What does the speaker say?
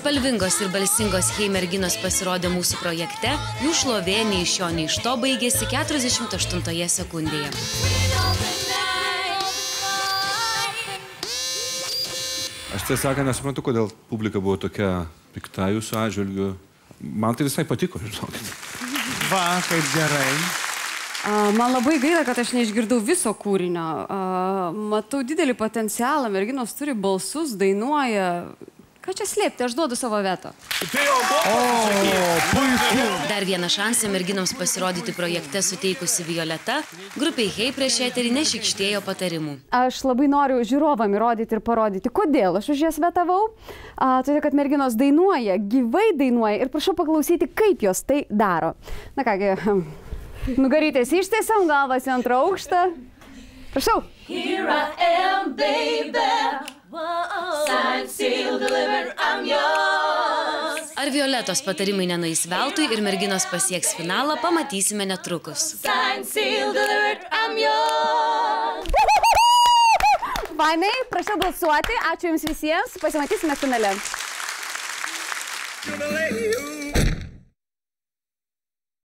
Spalvingos ir balsingos Hei merginos pasirodė mūsų projekte, jų šlovė nei iš šio, nei iš to baigėsi 48 sekundėje. Aš tiesą sakant, nesuprantu, kodėl publika buvo tokia pikta jūsų atžvilgiu. Man tai visai patiko, žinokit. Va, kaip gerai. Man labai gaila, kad aš neišgirdau viso kūrinio. Matau didelį potencialą, merginos turi balsus, dainuoja. Ką čia slėpti, aš duodu savo veto. Dar vieną šansą merginoms pasirodyti projekte suteikusi Violeta, grupiai Hei prieš eterį nešikštėjo patarimų. Aš labai noriu žiūrovam įrodyti ir parodyti, kodėl aš už jas vetavau. Todėl, kad merginos dainuoja, gyvai dainuoja ir prašau paklausyti, kaip jos tai daro. Na kągi, nugarytės ištiesiam, galvas į antrą aukštą. Prašau. Here I am, baby. Signed, sealed, delivered, I'm yours. Ar Violetos patarimai nenueis veltui ir merginos pasieks finalą, pamatysime netrukus. Signed, sealed, delivered, I'm yours. Vainai, prašau balsuoti. Ačiū jums visiems. Pasimatysime finale.